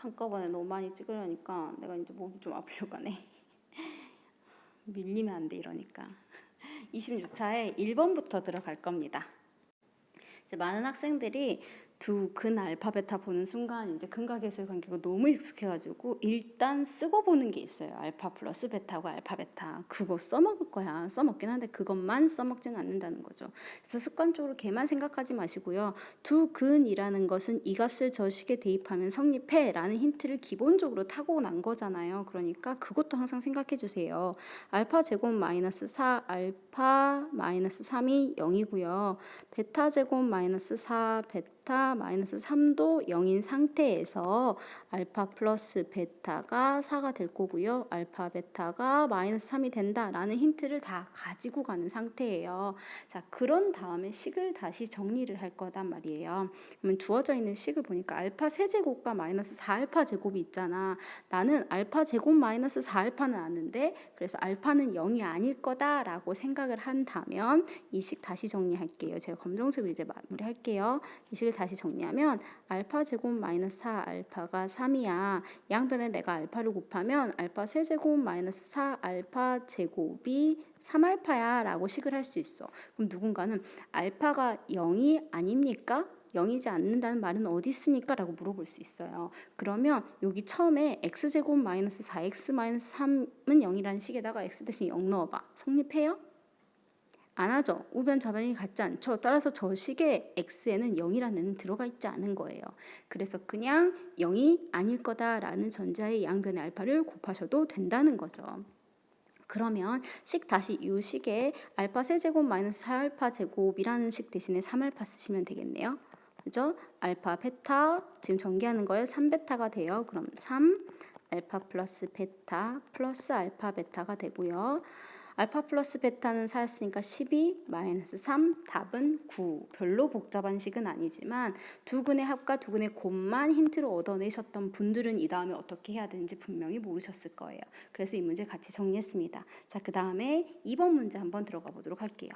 한꺼번에 너무 많이 찍으려니까 내가 이제 목이 좀 아프려고 하네. 밀리면 안 돼 이러니까. 26차에 1번부터 들어갈 겁니다. 이제 많은 학생들이 두 근 알파 베타 보는 순간 이제 근과 계수의 관계가 너무 익숙해가지고 일단 쓰고 보는 게 있어요. 알파 플러스 베타고 알파 베타. 그거 써먹을 거야. 써먹긴 한데 그것만 써먹지는 않는다는 거죠. 그래서 습관적으로 걔만 생각하지 마시고요. 두 근이라는 것은 이 값을 저 식에 대입하면 성립해 라는 힌트를 기본적으로 타고 난 거잖아요. 그러니까 그것도 항상 생각해 주세요. 알파 제곱 마이너스 4 알파 마이너스 3이 0이고요. 베타 제곱 마이너스 4 베타 마이너스 3도 0인 상태에서 알파 플러스 베타가 4가 될 거고요. 알파 베타가 마이너스 3이 된다라는 힌트를 다 가지고 가는 상태예요. 자, 그런 다음에 식을 다시 정리를 할 거단 말이에요. 그러면 주어져 있는 식을 보니까 알파 세제곱과 마이너스 4알파 제곱이 있잖아. 나는 알파 제곱 마이너스 4알파는 아는데 그래서 알파는 0이 아닐 거다라고 생각을 한다면 이 식 다시 정리할게요. 제가 검정색으로 이제 마무리할게요. 이 식을 다시 정리하면 알파 제곱 마이너스 4 알파가 3이야. 양변에 내가 알파를 곱하면 알파 세제곱 마이너스 4 알파 제곱이 3알파야 라고 식을 할 수 있어. 그럼 누군가는 알파가 0이 아닙니까? 0이지 않는다는 말은 어디 있습니까? 라고 물어볼 수 있어요. 그러면 여기 처음에 x제곱 마이너스 4x 마이너스 3은 0이라는 식에다가 x 대신 0 넣어봐. 성립해요? 안 하죠. 우변 좌변이 같지 않죠. 따라서 저 식의 x에는 0이라는 들어가 있지 않은 거예요. 그래서 그냥 0이 아닐 거다라는 전자의 양변의 알파를 곱하셔도 된다는 거죠. 그러면 식 다시 이 식에 알파 세제곱 마이너스 4알파 제곱이라는 식 대신에 3알파 쓰시면 되겠네요. 그죠? 알파 베타 지금 전개하는 거예요. 3베타가 돼요. 그럼 3 알파 플러스 베타 플러스 알파 베타가 되고요. 알파 플러스 베타는 4였으니까 12 마이너스 3 답은 9. 별로 복잡한 식은 아니지만 두 근의 합과 두 근의 곱만 힌트로 얻어내셨던 분들은 이 다음에 어떻게 해야 되는지 분명히 모르셨을 거예요. 그래서 이 문제 같이 정리했습니다. 자, 그 다음에 2번 문제 한번 들어가 보도록 할게요.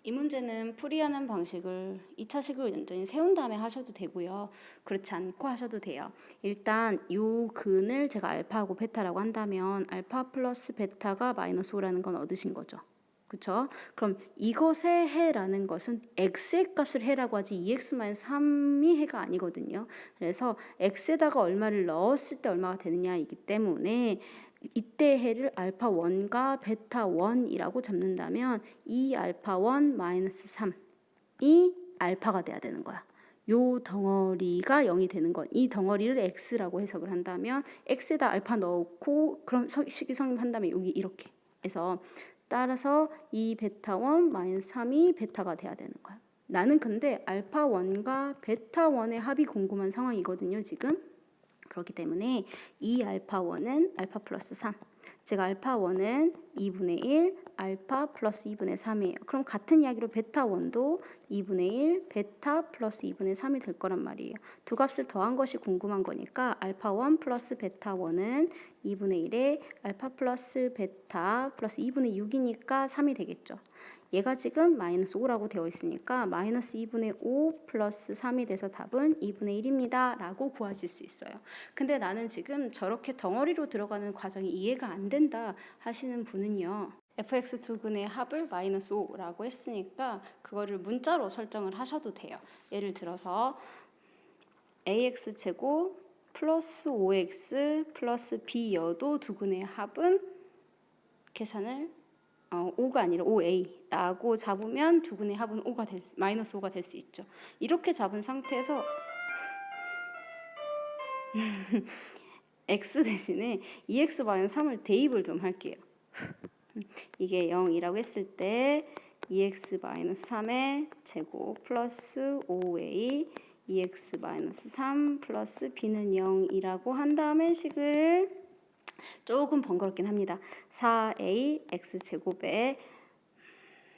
이 문제는 풀이하는 방식을 2차식으로 완전히 세운 다음에 하셔도 되고요. 그렇지 않고 하셔도 돼요. 일단 이 근을 제가 알파하고 베타라고 한다면 알파 플러스 베타가 마이너스 5라는 건 얻으신 거죠. 그렇죠? 그럼 이것의 해라는 것은 x의 값을 해라고 하지 2x-3이 해가 아니거든요. 그래서 x에다가 얼마를 넣었을 때 얼마가 되느냐이기 때문에 이때 해를 알파 1과 베타 1이라고 잡는다면 이 알파 1 마이너스 3이 알파가 돼야 되는 거야. 요 덩어리가 0이 되는 건 이 덩어리를 x라고 해석을 한다면 x에다 알파 넣고 그럼 식이 성립한다면 여기 이렇게 해서 따라서 이 베타 1 마이너스 3이 베타가 돼야 되는 거야. 나는 근데 알파 1과 베타 1의 합이 궁금한 상황이거든요, 지금. 그렇기 때문에 이 알파 1은 알파 플러스 3. 즉 알파 1은 2분의 1 알파 플러스 2분의 3이에요. 그럼 같은 이야기로 베타 1도 2분의 1 베타 플러스 2분의 3이 될 거란 말이에요. 두 값을 더한 것이 궁금한 거니까 알파 1 플러스 베타 1은 2분의 1에 알파 플러스 베타 플러스 2분의 6이니까 3이 되겠죠. 얘가 지금 마이너스 5라고 되어 있으니까 마이너스 2분의 5 플러스 3이 돼서 답은 2분의 1입니다. 라고 구하실 수 있어요. 근데 나는 지금 저렇게 덩어리로 들어가는 과정이 이해가 안 된다 하시는 분은요. fx 두 근의 합을 마이너스 5라고 했으니까 그거를 문자로 설정을 하셔도 돼요. 예를 들어서 ax 제곱 플러스 5x 플러스 b여도 두 근의 합은 계산을 5가 아니라 5a라고 잡으면 두 근의 합은 마이너스 5가 될 수 있죠. 이렇게 잡은 상태에서 x 대신에 2x-3을 대입을 좀 할게요. 이게 0이라고 했을 때 2x-3의 제곱 플러스 5a 2x-3 플러스 b는 0이라고 한 다음에 식을 조금 번거롭긴 합니다. 4a x제곱에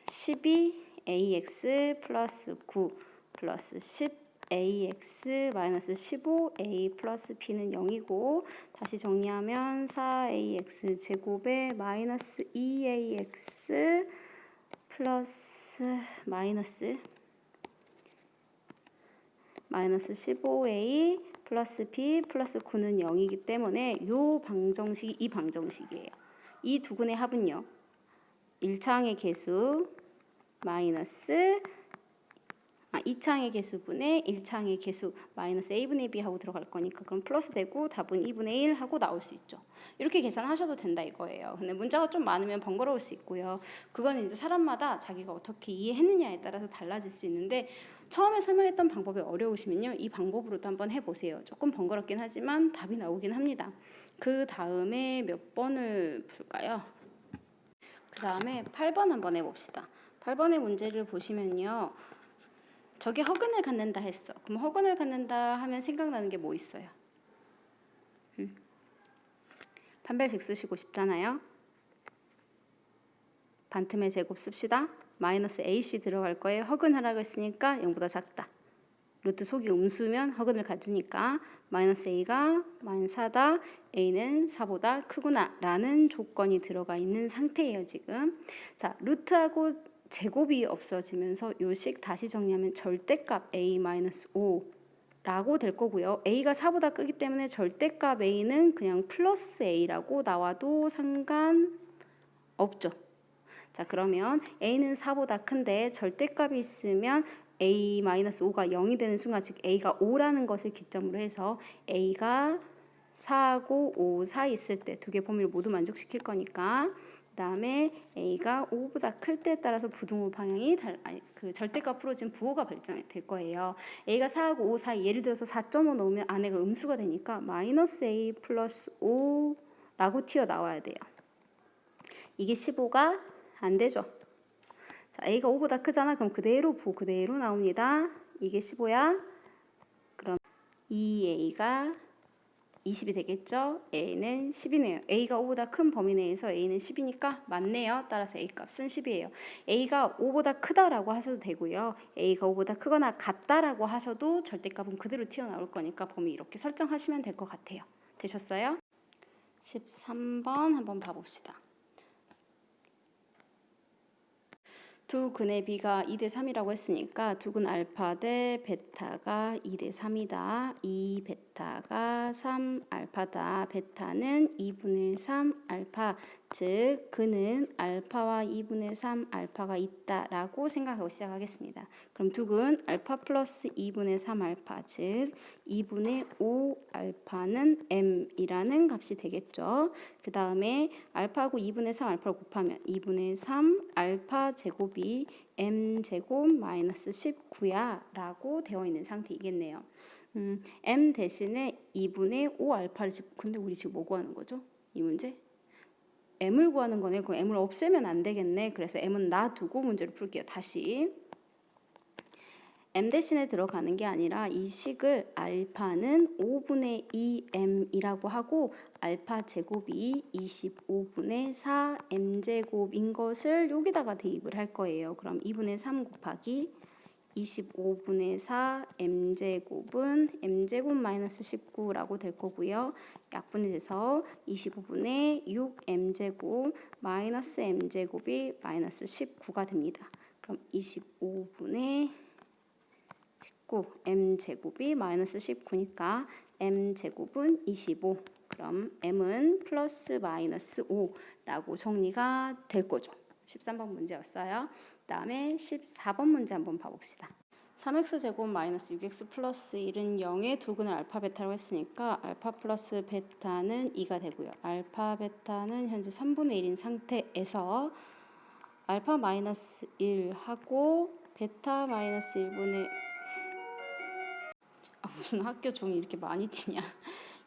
12ax 플러스 9 플러스 10ax 마이너스 15a 플러스 b는 0이고 다시 정리하면 4ax 제곱에 마이너스 2ax 플러스 마이너스 15a 플러스 b 플러스 9는 0이기 때문에 요 방정식이 이 방정식이에요. 이 두 근의 합은요. 1차항의 개수 마이너스 2차항의 개수분의 1차항의 개수 마이너스 a분의 b 하고 들어갈 거니까 그럼 플러스 되고 답은 2분의 1 하고 나올 수 있죠. 이렇게 계산하셔도 된다 이거예요. 근데 문자가 좀 많으면 번거로울 수 있고요. 그거는 이제 사람마다 자기가 어떻게 이해했느냐에 따라서 달라질 수 있는데 처음에 설명했던 방법이 어려우시면요. 이 방법으로도 한번 해보세요. 조금 번거롭긴 하지만 답이 나오긴 합니다. 그 다음에 몇 번을 풀까요? 그 다음에 8번 한번 해봅시다. 8번의 문제를 보시면요. 저게 허근을 갖는다 했어. 그럼 허근을 갖는다 하면 생각나는 게 뭐 있어요? 판별식 쓰시고 싶잖아요. 반틈의 제곱 씁시다. 마이너스 AC 들어갈 거예요. 허근하라고 했으니까 0보다 작다. 루트 속이 음수면 허근을 가지니까 마이너스 A가 마이너스 4다. A는 4보다 크구나 라는 조건이 들어가 있는 상태예요. 지금. 자, 루트하고 제곱이 없어지면서 요식 다시 정리하면 절대값 A-5 라고 될 거고요. A가 4보다 크기 때문에 절대값 A는 그냥 플러스 A라고 나와도 상관없죠. 자, 그러면 A는 4보다 큰데 절대값이 있으면 A-5가 0이 되는 순간, 즉 A가 5라는 것을 기점으로 해서 A가 4하고 5 사이 있을 때 두 개 범위를 모두 만족시킬 거니까 그 다음에 A가 5보다 클 때에 따라서 부등호 방향이 그 절대값 풀어진 부호가 발전될 거예요. A가 4하고 5 사이 예를 들어서 4.5 넣으면 안에가 음수가 되니까 마이너스 A 플러스 5라고 튀어나와야 돼요. 이게 15가 안 되죠. 자, A가 5보다 크잖아. 그럼 그대로 부호 그대로 나옵니다. 이게 15야. 그럼 2A가 20이 되겠죠? A는 10이네요. A가 5보다 큰 범위 내에서 A는 10이니까 맞네요. 따라서 A 값은 10이에요. A가 5보다 크다라고 하셔도 되고요. A가 5보다 크거나 같다라고 하셔도 절대값은 그대로 튀어나올 거니까 범위 이렇게 설정하시면 될 것 같아요. 되셨어요? 13번 한번 봐봅시다. 두 근의 비가 2대 3이라고 했으니까 두 근 알파 대 베타가 2대 3이다. 2 베타가 3 알파다. 베타는 2분의 3 알파. 즉 근은 알파와 2분의 3 알파가 있다라고 생각하고 시작하겠습니다. 그럼 두 근 알파 플러스 2분의 3 알파, 즉 2분의 5 알파는 m이라는 값이 되겠죠. 그 다음에 알파하고 2분의 3 알파를 곱하면 2분의 3 알파 제곱이 m제곱 마이너스 19야 라고 되어 있는 상태이겠네요. m 대신에 2분의 5 알파를 근데 우리 지금 뭐 구하는 거죠? 이 문제? m을 구하는 거네. 그럼 m을 없애면 안 되겠네. 그래서 m은 놔두고 문제를 풀게요. 다시 m 대신에 들어가는 게 아니라 이 식을 알파는 5분의 2m이라고 하고 알파 제곱이 25분의 4m제곱인 것을 여기다가 대입을 할 거예요. 그럼 2분의 3 곱하기 25분의 4 m제곱은 m제곱 마이너스 19라고 될 거고요. 약분이 돼서 25분의 6 m제곱 마이너스 m제곱이 마이너스 19가 됩니다. 그럼 25분의 19 m제곱이 마이너스 19니까 m제곱은 25. 그럼 m은 플러스 마이너스 5라고 정리가 될 거죠. 13번 문제였어요. 그 다음에 14번 문제 한번 봐봅시다. 3x제곱 마이너스 6x 플러스 1은 0의 두 근의 알파 베타라고 했으니까 알파 플러스 베타는 2가 되고요. 알파 베타는 현재 3분의 1인 상태에서 알파 마이너스 1하고 베타 마이너스 1분의 무슨 학교 종이 이렇게 많이 치냐.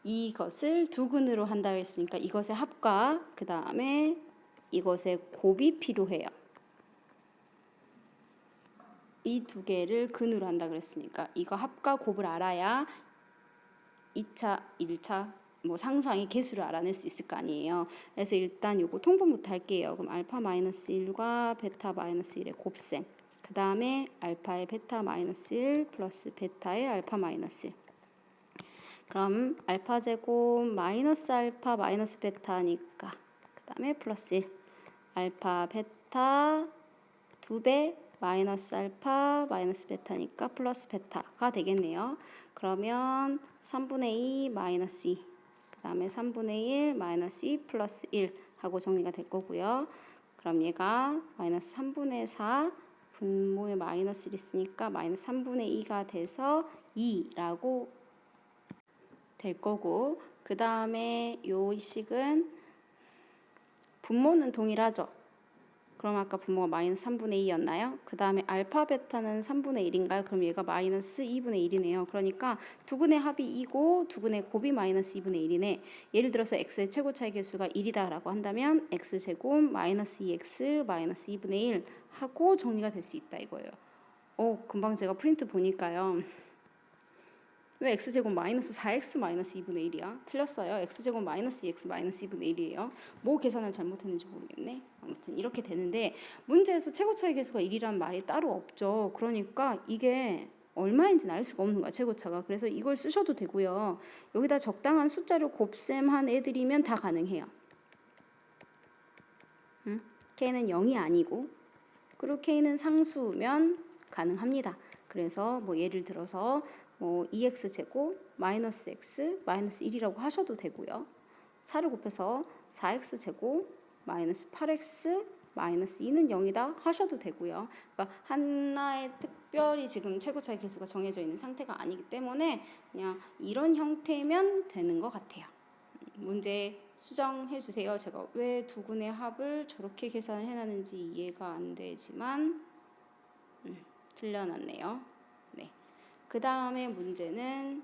이것을 두 근으로 한다고 했으니까 이것의 합과 그 다음에 이것의 곱이 필요해요. 이 두 개를 근으로 한다 그랬으니까 이거 합과 곱을 알아야 2차, 1차 뭐 상수항의 개수를 알아낼 수 있을 거 아니에요. 그래서 일단 요거 통분부터 할게요. 그럼 알파 마이너스 1과 베타 마이너스 1의 곱셈. 그 다음에 알파의 베타 마이너스 1 플러스 베타의 알파 마이너스 1. 그럼 알파 제곱 마이너스 알파 마이너스 베타니까 그 다음에 플러스 1. 알파 베타 2배 마이너스 알파 마이너스 베타니까 플러스 베타가 되겠네요. 그러면 3분의 2 마이너스 2, 그 다음에 3분의 1 마이너스 2 플러스 1 하고 정리가 될 거고요. 그럼 얘가 마이너스 3분의 4 분모에 마이너스를 있으니까 마이너스 3분의 2가 돼서 2라고 될 거고, 그 다음에 요 식은 분모는 동일하죠. 그럼 아까 분모가 마이너스 3분의 2였나요? 그 다음에 알파 베타는 3분의 1인가요? 그럼 얘가 마이너스 2분의 1이네요. 그러니까 두근의 합이 2고 두근의 곱이 마이너스 2분의 1이네. 예를 들어서 x의 최고 차이 개수가 1이다 라고 한다면 x제곱 마이너스 2x 마이너스 2분의 1 하고 정리가 될 수 있다 이거예요. 금방 제가 프린트 보니까요. 왜 x제곱 마이너스 4x 마이너스 2분의 1이야? 틀렸어요. x제곱 마이너스 2x 마이너스 2분의 1이에요. 뭐 계산을 잘못했는지 모르겠네. 아무튼 이렇게 되는데 문제에서 최고 차이 개수가 1이란 말이 따로 없죠. 그러니까 이게 얼마인지는 알 수가 없는 거야, 최고차가. 그래서 이걸 쓰셔도 되고요. 여기다 적당한 숫자를 곱셈한 애들이면 다 가능해요. k는 0이 아니고, 그리고 k는 상수면 가능합니다. 그래서 뭐 예를 들어서 뭐 2x 제곱 마이너스 x 마이너스 1이라고 하셔도 되고요. 4를 곱해서 4x 제곱 마이너스 8x 마이너스 2는 0이다 하셔도 되고요. 그러니까 하나의 특별히 지금 최고차의 개수가 정해져 있는 상태가 아니기 때문에 그냥 이런 형태면 되는 것 같아요. 문제 수정해 주세요. 제가 왜 두근의 합을 저렇게 계산을 해놨는지 이해가 안 되지만 틀려놨네요. 네. 그 다음에 문제는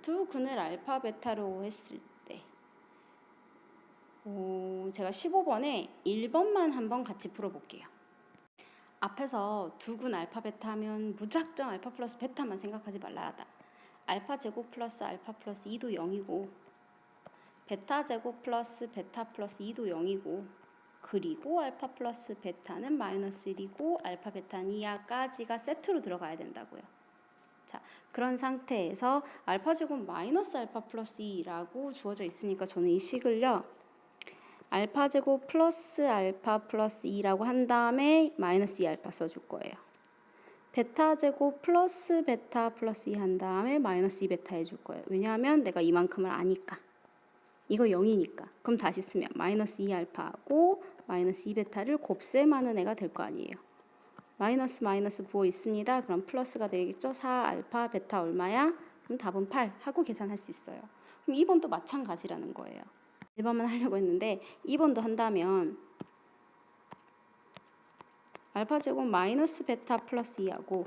두 근을 알파 베타로 했을 때 제가 15번에 1번만 한번 같이 풀어볼게요. 앞에서 두 근 알파 베타 하면 무작정 알파 플러스 베타만 생각하지 말라 하다. 알파 제곱 플러스 알파 플러스 2도 0이고 베타 제곱 플러스 베타 플러스 2도 0이고 그리고 알파 플러스 베타는 마이너스 1이고 알파 베타는 2야까지가 세트로 들어가야 된다고요. 자, 그런 상태에서 알파 제곱 마이너스 알파 플러스 2라고 주어져 있으니까 저는 이 식을요. 알파 제곱 플러스 알파 플러스 2라고 한 다음에 마이너스 2 알파 써줄 거예요. 베타 제곱 플러스 베타 플러스 2 한 다음에 마이너스 2 베타 해줄 거예요. 왜냐하면 내가 이만큼을 아니까. 이거 0이니까. 그럼 다시 쓰면 마이너스 2 알파하고 마이너스 2 베타를 곱셈하는 애가 될 거 아니에요. 마이너스 마이너스 부호 있습니다. 그럼 플러스가 되겠죠. 4 알파 베타 얼마야? 그럼 답은 8 하고 계산할 수 있어요. 그럼 2번도 마찬가지라는 거예요. 1번만 하려고 했는데 2번도 한다면 알파 제곱 마이너스 베타 플러스 2하고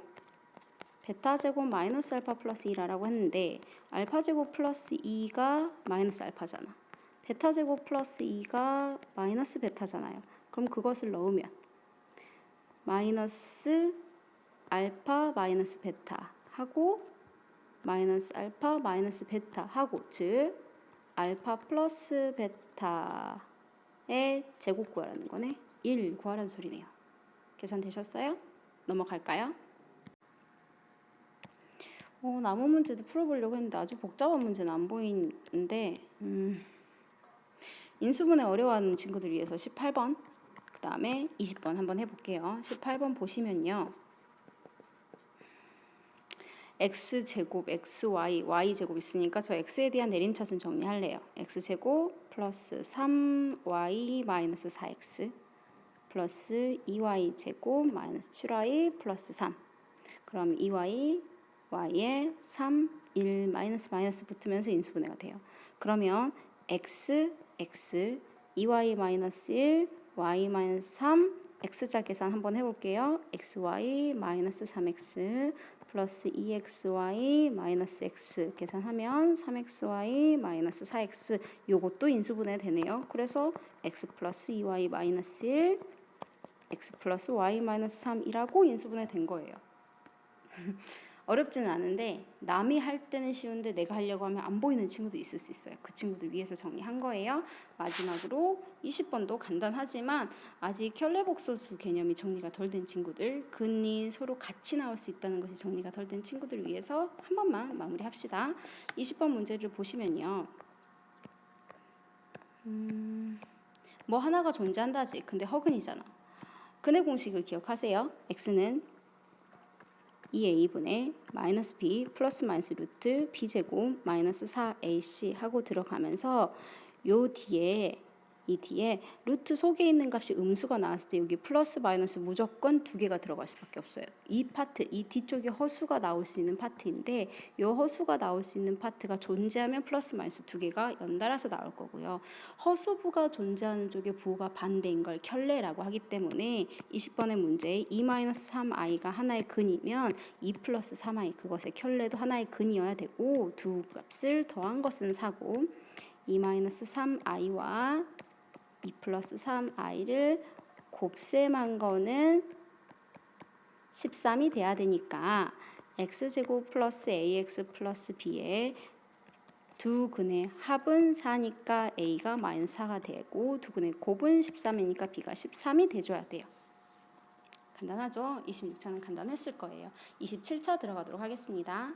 베타 제곱 마이너스 알파 플러스 2라고 했는데 알파 제곱 플러스 2가 마이너스 알파잖아. 베타 제곱 플러스 2가 마이너스 베타잖아요. 그럼 그것을 넣으면 마이너스 알파 마이너스 베타 하고 마이너스 알파 마이너스 베타 하고 즉 알파 플러스 베타의 제곱 구하라는 거네. 1 구하라는 소리네요. 계산되셨어요? 넘어갈까요? 남은 문제도 풀어보려고 했는데 아주 복잡한 문제는 안 보이는데 인수분해 어려워하는 친구들 위해서 18번 그 다음에 20번 한번 해볼게요. 18번 보시면요. x제곱, xy, y제곱 있으니까 저 x에 대한 내림차순 정리할래요. x제곱 플러스 3y 마이너스 4x 플러스 2y제곱 마이너스 7y 플러스 3 그럼 2y, y에 3, 1 마이너스 마이너스 붙으면서 인수분해가 돼요. 그러면 x, 2y 마이너스 1, y 마이너스 3 x자 계산 한번 해볼게요. xy 마이너스 3x 플러스 2xy 마이너스 x 계산하면 3xy 마이너스 4x 요것도 인수분해 되네요. 그래서 x 플러스 2y 마이너스 1 x 플러스 y 마이너스 3이라고 인수분해 된 거예요. 어렵지는 않은데 남이 할 때는 쉬운데 내가 하려고 하면 안 보이는 친구도 있을 수 있어요. 그 친구들 위해서 정리한 거예요. 마지막으로 20번도 간단하지만 아직 켤레복소수 개념이 정리가 덜 된 친구들, 근이 서로 같이 나올 수 있다는 것이 정리가 덜 된 친구들 위해서 한 번만 마무리합시다. 20번 문제를 보시면요. 뭐 하나가 존재한다지. 근데 허근이잖아. 근의 공식을 기억하세요. x는 2a분의 마이너스 b 플러스 마이너스 루트 b제곱 마이너스 4ac 하고 들어가면서 이 뒤에 루트 속에 있는 값이 음수가 나왔을 때 여기 플러스 마이너스 무조건 두 개가 들어갈 수밖에 없어요. 이 파트, 이 뒤쪽에 허수가 나올 수 있는 파트인데 이 허수가 나올 수 있는 파트가 존재하면 플러스 마이너스 두 개가 연달아서 나올 거고요. 허수부가 존재하는 쪽에 부호가 반대인 걸 켤레라고 하기 때문에 20번의 문제에 2-3i가 하나의 근이면 2 플러스 3i 그것의 켤레도 하나의 근이어야 되고 두 값을 더한 것은 4고 2-3i와 2 플러스 3i를 곱셈한 거는 13이 돼야 되니까 x제곱 플러스 ax 플러스 b의 두 근의 합은 4니까 a가 마이너스 4가 되고 두 근의 곱은 13이니까 b가 13이 돼줘야 돼요. 간단하죠? 26차는 간단했을 거예요. 27차 들어가도록 하겠습니다.